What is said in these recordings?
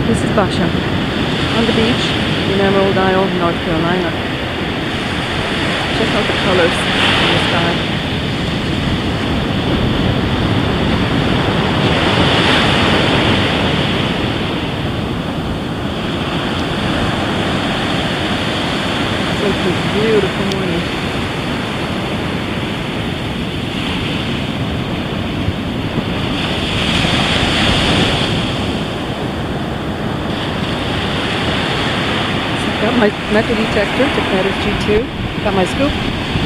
This is Basha on the beach in Emerald Isle, North Carolina. Check out the colors in the sky. It's a beautiful morning. Got my metal detector, Technetis G2. Got my scoop.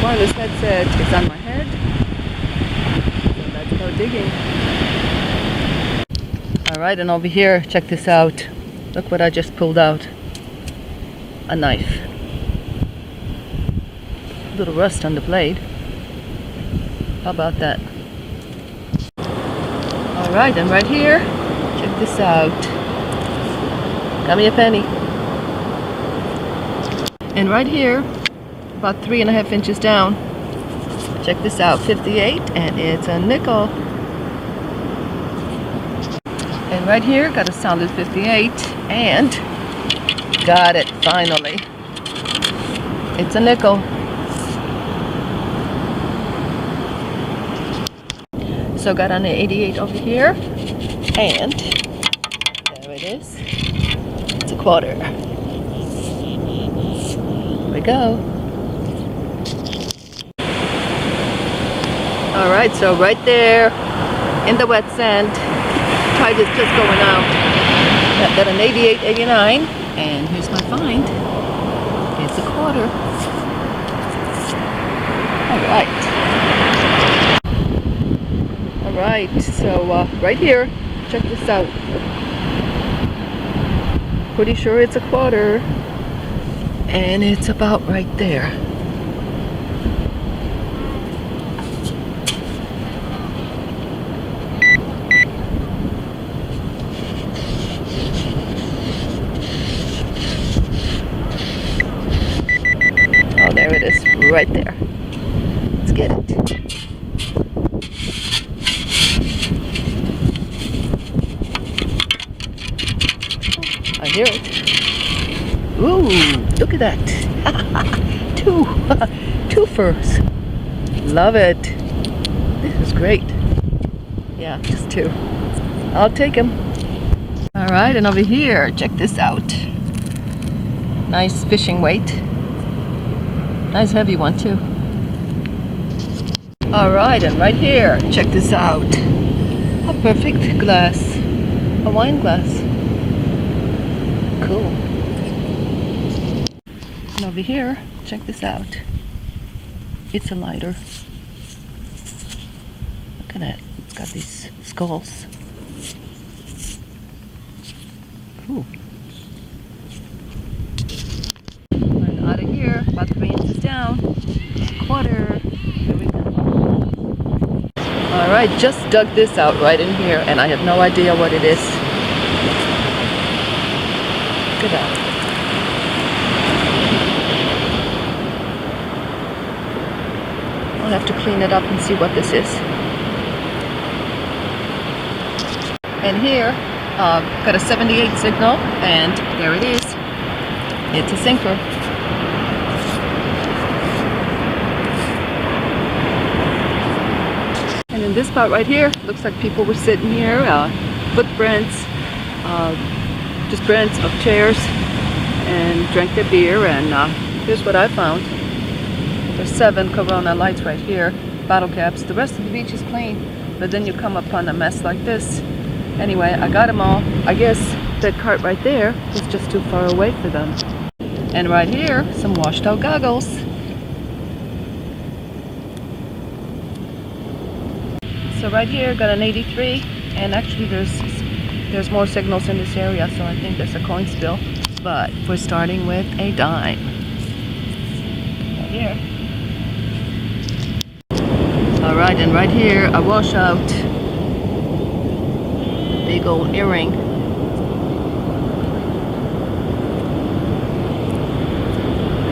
Wireless headset is on my head. So let's go digging. Alright, and over here, check this out. Look what I just pulled out. A knife. A little rust on the blade. How about that? Alright, and right here, check this out. Got me a penny. And right here, about 3.5 inches down, check this out, 58, and it's a nickel. And right here, got a solid 58, and got it, finally. It's a nickel. So got an 88 over here, and there it is. It's a quarter. We go. All right, so right there in the wet sand, tide is just going out. Got an 88, 89, and here's my find. It's a quarter. All right, so right here, check this out. Pretty sure it's a quarter. And it's about right there. Oh, there it is, right there. Let's get it. I hear it. Ooh, look at that. Two furs. Love it. This is great. Yeah, just two. I'll take them. All right, and over here, check this out. Nice fishing weight. Nice heavy one too. All right, and right here, check this out. A perfect glass. A wine glass. Cool. And over here, check this out. It's a lighter. Look at that. It's got these skulls. Cool. And out of here, about 3 inches down, quarter. Here we go. Alright, just dug this out right in here, and I have no idea what it is. Look at that. I'll have to clean it up and see what this is. And here, got a 78 signal, and there it is. It's a sinker. And in this spot right here, looks like people were sitting here, footprints, just prints of chairs, and drank their beer, and here's what I found. There's 7 Corona lights right here, bottle caps. The rest of the beach is clean, but then you come upon a mess like this. Anyway, I got them all. I guess that cart right there was just too far away for them. And right here, some washed out goggles. So right here, got an 83, and actually there's more signals in this area, so I think there's a coin spill. But we're starting with a dime. Right here. Alright, and right here, a washout. Big old earring.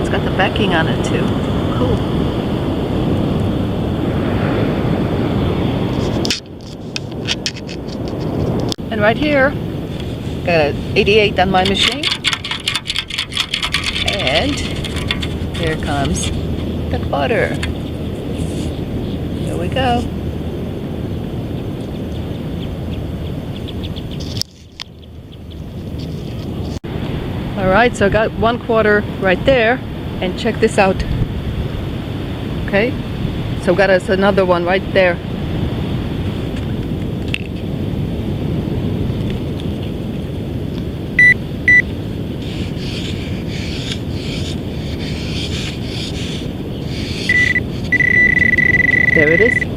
It's got the backing on it too. Cool. And right here, Got an 88 on my machine. And here comes the quarter. Here we go. Alright, so I got 1/4 right there. And check this out. Okay, so got us another one right there. There it is.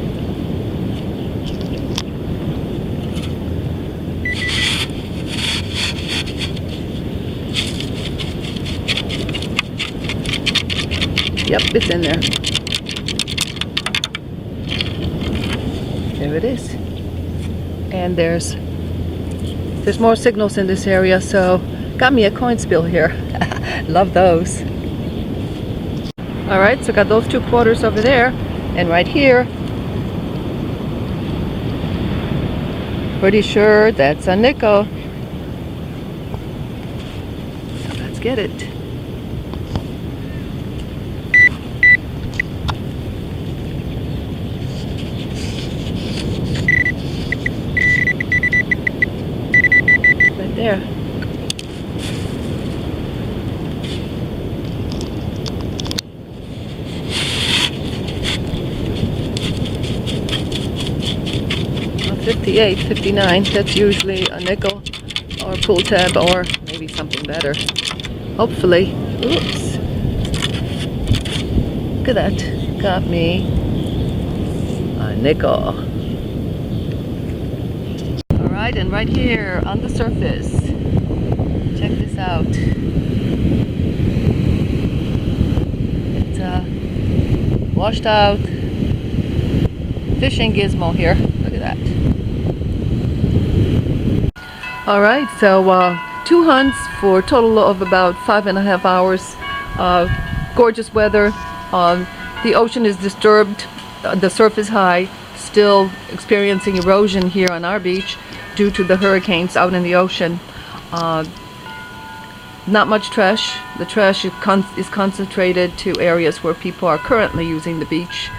Yep, it's in there. There it is. And there's more signals in this area, so got me a coin spill here. Love those. Alright, so got those 2/4 over there, and right here, pretty sure that's a nickel. So let's get it. There. Well, 58, 59, that's usually a nickel or a pull tab or maybe something better. Hopefully. Oops. Look at that. Got me a nickel. Alright, and right here on the surface, check this out. It's a washed out fishing gizmo here. Look at that. Alright, so 2 hunts for a total of about 5.5 hours. Gorgeous weather. The ocean is disturbed. The surf is high. Still experiencing erosion here on our beach due to the hurricanes out in the ocean. Not much trash. The trash is concentrated to areas where people are currently using the beach,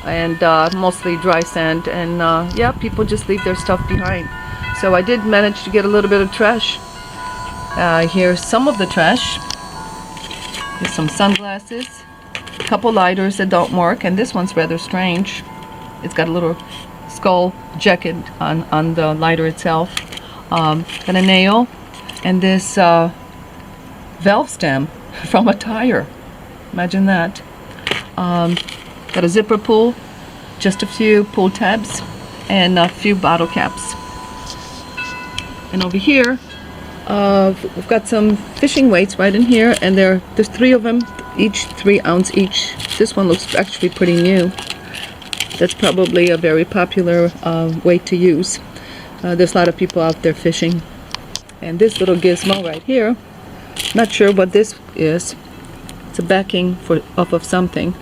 and mostly dry sand, and yeah, people just leave their stuff behind. So I did manage to get a little bit of trash. Here's some of the trash. Here's some sunglasses, a couple lighters that don't work, and this one's rather strange. It's got a little skull jacket on the lighter itself. Got a nail, and this valve stem from a tire. Imagine that. Got a zipper pull, just a few pull tabs, and a few bottle caps. And over here, we've got some fishing weights right in here, and there's 3 of them, each 3 ounce each. This one looks actually pretty new. That's probably a very popular weight to use. There's a lot of people out there fishing. And this little gizmo right here, not sure what this is. It's a backing off of something.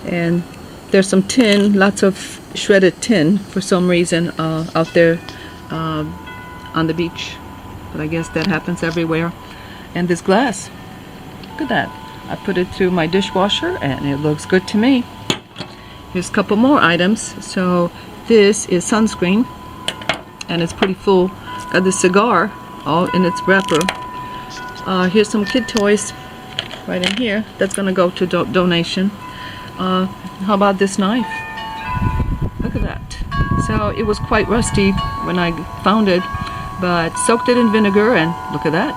And there's some tin, lots of shredded tin for some reason out there on the beach. But I guess that happens everywhere. And this glass, look at that. I put it through my dishwasher and it looks good to me. Here's a couple more items. So this is sunscreen, and it's pretty full. Got the cigar all in its wrapper. Here's some kid toys right in here. That's gonna go to donation. How about this knife? Look at that. So it was quite rusty when I found it, but soaked it in vinegar, and look at that.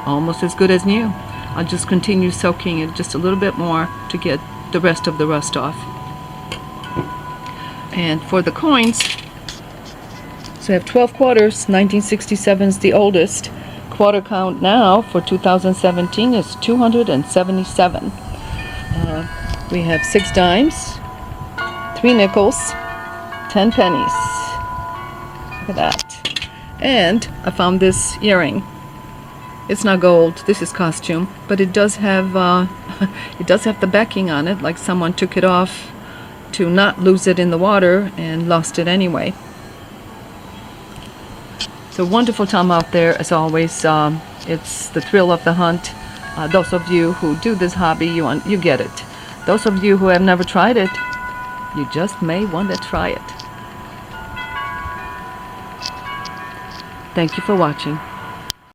Almost as good as new. I'll just continue soaking it just a little bit more to get the rest of the rust off. And for the coins, so I have 12 quarters. 1967 is the oldest. Quarter count now for 2017 is 277. We have 6 dimes, 3 nickels, 10 pennies. Look at that. And I found this earring. It's not gold. This is costume, but it does have the backing on it, like someone took it off to not lose it in the water and lost it anyway. It's a wonderful time out there, as always. It's the thrill of the hunt. Those of you who do this hobby, you get it. Those of you who have never tried it, you just may want to try it. Thank you for watching.